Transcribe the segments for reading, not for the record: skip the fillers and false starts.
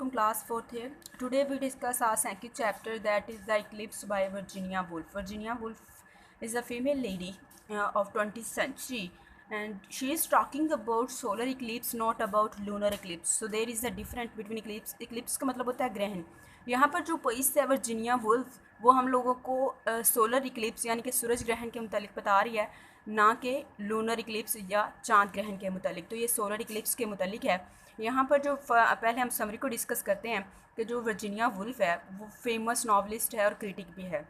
from class 4th here. Today we discuss our second chapter, that is The Eclipse by Virginia Woolf. Virginia Woolf is a female lady of 20th century, and she is talking about solar eclipse, not about lunar eclipse. So there is a difference between eclipse. Eclipse का मतलब होता है ग्रहण. यहाँ पर जो पोइस्ट है Virginia Woolf, वो हम लोगों को सोलर इक्लिप्स यानी कि सूरज ग्रहण के मुतालिक बता रही है, ना कि लूनर इक्लिप्स या चांद ग्रहण के मुतालिक. तो ये सोलर इक्लिप्स के मुतालिक है. यहाँ पर जो पहले हम समरी को डिस्कस करते हैं कि जो वर्जीनिया वुल्फ है वो फेमस नॉवलिस्ट है और क्रिटिक भी है.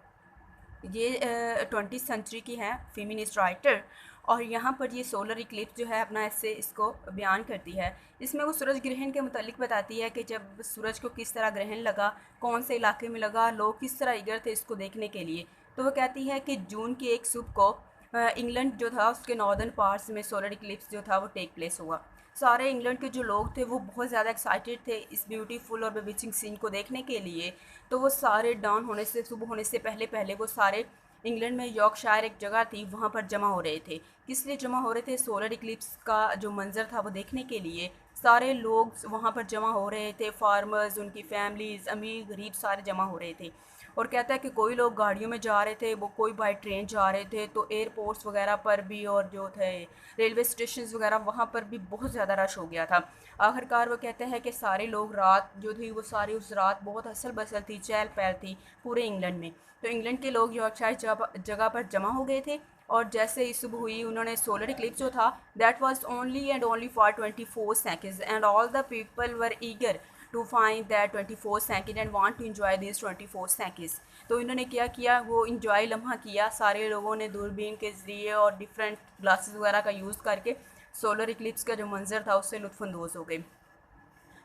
ये 20th सेंचुरी की है, फेमिनिस्ट राइटर. और यहाँ पर ये सोलर इक्लिप्स जो है अपना ऐसे इसको बयान करती है. इसमें वो सूरज ग्रहण के मुतालिक बताती है कि जब सूरज को किस तरह ग्रहण लगा, कौन से इलाके में लगा, लोग किस तरह ईगर थे इसको देखने के लिए. तो वो कहती है कि जून की एक सुबह को इंग्लैंड जो था उसके नॉर्दर्न पार्ट्स में सोलर इक्लिप्स जो था वो टेक प्लेस हुआ. सारे इंग्लैंड के जो लोग थे वो बहुत ज़्यादा एक्साइटेड थे इस ब्यूटीफुल और बेविचिंग सीन को देखने के लिए. तो वो सारे डाउन होने से, सुबह होने से पहले पहले वो सारे इंग्लैंड में यॉर्कशायर एक जगह थी, वहाँ पर जमा हो रहे थे. किस लिए जमा हो रहे थे? सोलर इक्लिप्स का जो मंजर था वो देखने के लिए सारे लोग वहाँ पर जमा हो रहे थे. फार्मर्स, उनकी फैमिलीज़, अमीर गरीब सारे जमा हो रहे थे. और कहता है कि कोई लोग गाड़ियों में जा रहे थे, वो कोई बाई ट्रेन जा रहे थे. तो एयरपोर्ट्स वगैरह पर भी और जो थे रेलवे स्टेशन वगैरह वहाँ पर भी बहुत ज़्यादा रश हो गया था. आखिरकार वो कहते हैं कि सारे लोग रात जो थी वो सारी उस रात बहुत हसल बसल थी, चहल पहल थी पूरे इंग्लैंड में. तो इंग्लैंड के लोग यॉर्कशायर जगह पर जमा हो गए थे. और जैसे ही सुबह हुई उन्होंने सोलर इक्लिप्स जो था that was only and only for 24 seconds and all the people were eager to find that 24 second and want to enjoy this 24 seconds. तो इन्होंने क्या किया, वो इन्जॉय लम्हा किया. सारे लोगों ने दूरबीन के ज़रिए और डिफरेंट ग्लासेस वगैरह का यूज़ करके सोलर इक्लिप्स का जो मंजर था उससे लुत्फ़अंदोज़ हो गए.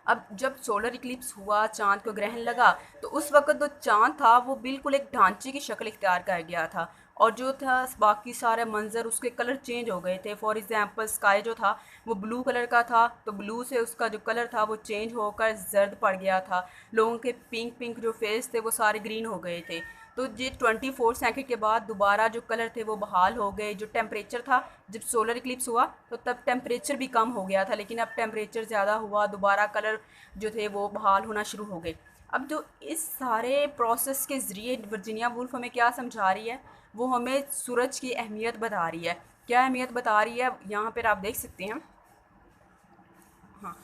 अब जब सोलर इक्लिप्स हुआ, चाँद को ग्रहण लगा, तो उस वक्त जो चाँद था वो बिल्कुल एक ढांचे की शक्ल इख्तियार कर गया था. और जो था बाकी सारे मंजर उसके कलर चेंज हो गए थे. फॉर एग्ज़ाम्पल स्काई जो था वो ब्लू कलर का था, तो ब्लू से उसका जो कलर था वो चेंज होकर जर्द पड़ गया था. लोगों के पिंक पिंक जो फेस थे वो सारे ग्रीन हो गए थे. तो ये 24 सेकंड के बाद दोबारा जो कलर थे वो बहाल हो गए. जो टेम्परेचर था जब सोलर इक्लिप्स हुआ तो तब टेम्परेचर भी कम हो गया था, लेकिन अब टेम्परेचर ज़्यादा हुआ, दोबारा कलर जो थे वो बहाल होना शुरू हो गए. अब जो इस सारे प्रोसेस के ज़रिए वर्जीनिया वुल्फ हमें क्या समझा रही है, वो हमें सूरज की अहमियत बता रही है. क्या अहमियत बता रही है यहाँ पर आप देख सकते हैं. हाँ,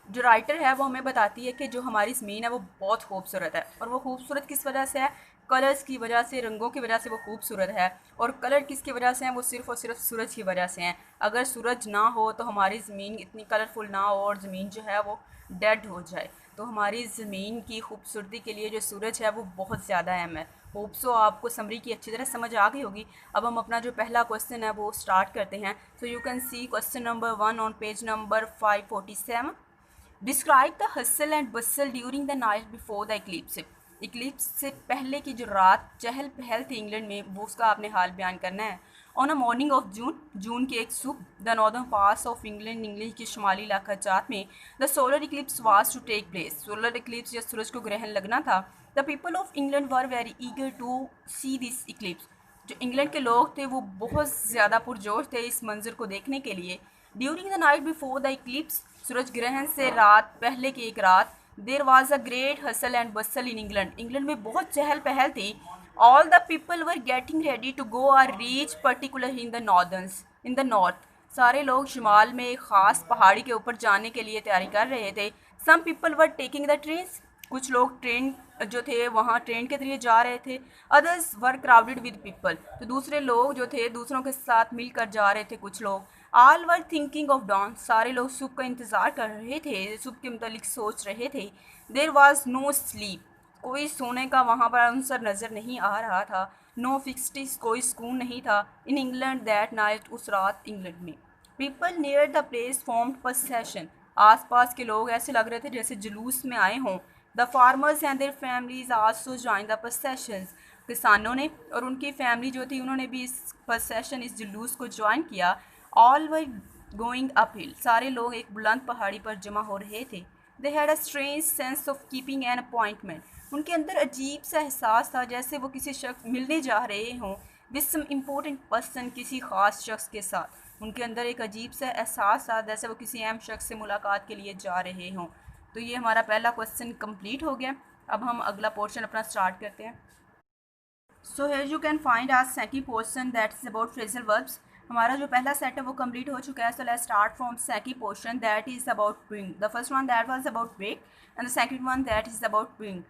जो राइटर है वो हमें बताती है कि जो हमारी ज़मीन है वो बहुत खूबसूरत है. और वो खूबसूरत किस वजह से है? कलर्स की वजह से, रंगों की वजह से वो खूबसूरत है. और कलर किसकी वजह से हैं? वो सिर्फ़ और सिर्फ सूरज की वजह से हैं. अगर सूरज ना हो तो हमारी ज़मीन इतनी कलरफुल ना हो और ज़मीन जो है वो डेड हो जाए. तो हमारी ज़मीन की खूबसूरती के लिए जो सूरज है वो बहुत ज़्यादा अहम है. होप सो आपको समरी की अच्छी तरह समझ आ गई होगी. अब हम अपना जो पहला क्वेश्चन है वो स्टार्ट करते हैं. सो you can see question number 1 on page number 547. Describe the hustle and Bansal during the night before the Eclipse. Eclipse से पहले की जो रात चहल पहल थी इंग्लैंड में, वो उसका आपने हाल बयान करना है. On a morning of June की एक सुबह, the northern parts of England के शुमाली इलाका जात में the solar eclipse was to take place. Solar eclipse या सूरज को ग्रहण लगना था. The people of England were very eager to see this eclipse. जो इंग्लैंड के लोग थे वो बहुत ज़्यादा पुरजोश थे इस मंजर को देखने के लिए. During the night before the eclipse, सूरज ग्रहण से रात पहले की एक रात, there was a great hustle and bustle in England. England में बहुत चहल पहल थी. All the people were getting ready to go or reach particular in the north. सारे लोग शुमाल में एक ख़ास पहाड़ी के ऊपर जाने के लिए तैयारी कर रहे थे. Some people were taking the trains. कुछ लोग ट्रेन जो थे वहाँ ट्रेन के जरिए जा रहे थे. Others were crowded with people. तो दूसरे लोग जो थे दूसरों के साथ मिलकर जा रहे थे कुछ लोग. All were thinking of dawn. सारे लोग सुबह का इंतज़ार कर रहे थे, सुबह के मुतालिक सोच रहे थे. There was no sleep. कोई सोने का वहाँ पर आंसर नज़र नहीं आ रहा था. नो फिक्सड, कोई सुकून नहीं था. इन इंग्लैंड दैट नाइट, उस रात इंग्लैंड में. People near the place formed procession. आस पास के लोग ऐसे लग रहे थे जैसे जुलूस में आए हों. The farmers and their families also join the processions. किसानों ने और उनकी फैमिली जो थी उन्होंने भी इस प्रोसेशन, इस जुलूस को ज्वाइन किया. All were going up hill. सारे लोग एक बुलंद पहाड़ी पर जमा हो रहे थे. They had a strange sense of keeping an appointment. उनके अंदर अजीब सा एहसास था जैसे वो किसी शख्स मिलने जा रहे हों विद सम इम्पोर्टेंट पर्सन, किसी ख़ास शख्स के साथ. उनके अंदर एक अजीब सा एहसास था जैसे वो किसी अहम शख्स से मुलाकात के लिए जा रहे हों. तो तो ये हमारा पहला क्वेश्चन कंप्लीट हो गया। अब हम अगला पोर्शन अपना स्टार्ट करते हैं। So here you can find our second portion that is about phrasal verbs. हमारा जो पहला सेट है वो कंप्लीट हो चुका है। So let's start from second portion that is about bring. The first one that was about break and the second one that is about bring.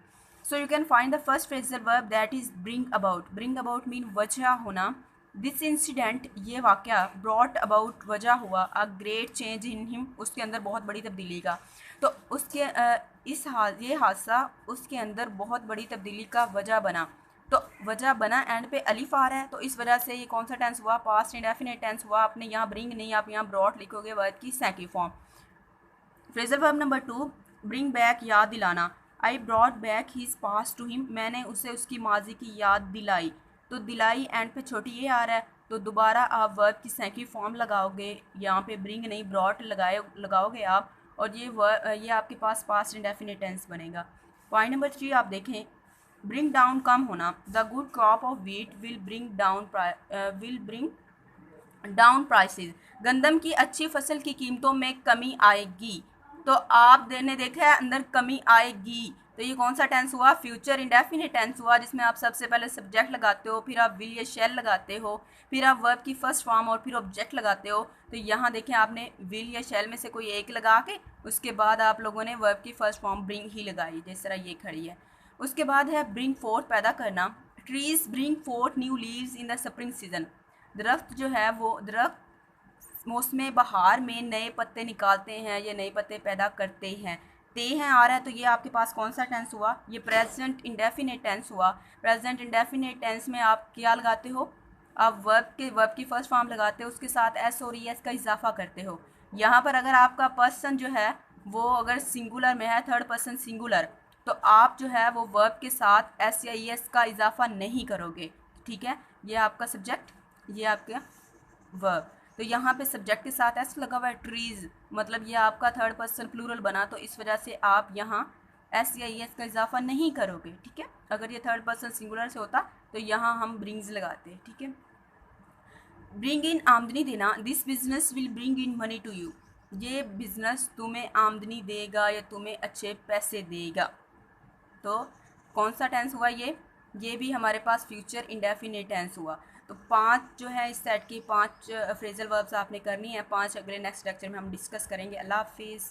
So you can find the first phrasal verb that is bring about. Bring about mean वजह होना। This incident, ये वाक़या, brought about, वजह हुआ, a great change in him, उसके अंदर बहुत बड़ी तब्दीली का। तो उसके ये हादसा उसके अंदर बहुत बड़ी तब्दीली का वजह बना। तो वजह बना एंड पे अलिफ आ रहा है, तो इस वजह से ये कौन सा टेंस हुआ, पास्ट इंडेफिनिट टेंस हुआ। आपने यहाँ ब्रिंग नहीं, आप यहाँ ब्रॉट लिखोगे वर्ब की second form. Phrasal verb number 2, bring back, याद दिलाना। I brought back his past to him, मैंने उसे उसकी माजी की याद दिलाई। तो दिलाई एंड पे छोटी ये आ रहा है, तो दोबारा आप वर्ब की सेकंड फॉर्म लगाओगे, यहाँ पे ब्रिंग नहीं ब्रॉट लगाओगे आप, और ये आपके पास पास्ट इंडेफिनिट टेंस बनेगा। पॉइंट नंबर 3 आप देखें, ब्रिंग डाउन, कम होना। The good crop of wheat will bring down prices, गंदम की अच्छी फसल की कीमतों में कमी आएगी। तो आपने देखा है अंदर कमी आएगी, तो ये कौन सा टेंस हुआ, फ्यूचर इंडेफिनिट टेंस हुआ, जिसमें आप सबसे पहले सब्जेक्ट लगाते हो, फिर आप विल या शैल लगाते हो, फिर आप वर्ब की फर्स्ट फॉर्म और फिर ऑब्जेक्ट लगाते हो। तो यहाँ देखें आपने विल या शैल में से कोई एक लगा के उसके बाद आप लोगों ने वर्ब की फर्स्ट फॉर्म ब्रिंग ही लगाई, जिस तरह ये खड़ी है। उसके बाद है ब्रिंग फोर्थ, पैदा करना। Trees bring fourth new leaves in the spring season. दरख्त जो है वो दरख्त मौसम बहार में नए पत्ते निकालते हैं या नए पत्ते पैदा करते हैं। ते हैं आ रहा है, तो ये आपके पास कौन सा टेंस हुआ, ये प्रेजेंट इंडेफिनिट टेंस हुआ। प्रेजेंट इंडेफिनिट टेंस में आप क्या लगाते हो, आप वर्ब की फर्स्ट फॉर्म लगाते हो, उसके साथ एस और ई एस का इजाफा करते हो। यहाँ पर अगर आपका पर्सन जो है वो अगर सिंगुलर में है, थर्ड पर्सन सिंगुलर, तो आप जो है वो वर्ब के साथ एस या ई एस का इजाफा नहीं करोगे। ठीक है, ये आपका सब्जेक्ट, ये आपका वर्ब। तो यहाँ पे सब्जेक्ट के साथ एस लगा हुआ है, ट्रीज, मतलब ये आपका थर्ड पर्सन प्लूरल बना, तो इस वजह से आप यहाँ एस या ई एस का इजाफा नहीं करोगे। ठीक है, अगर ये थर्ड पर्सन सिंगुलर से होता तो यहाँ हम ब्रिंग्स लगाते हैं। ठीक है, ब्रिंग इन, आमदनी देना। This business will bring in money to you, ये बिजनेस तुम्हें आमदनी देगा या तुम्हें अच्छे पैसे देगा। तो कौन सा टेंस हुआ ये भी हमारे पास फ्यूचर इंडेफिनिट टेंस हुआ। तो 5 जो है इस सेट की 5 फ्रेजल वर्ब्स आपने करनी है। 5 अगले नेक्स्ट लेक्चर में हम डिस्कस करेंगे। अल्लाह हाफिज़।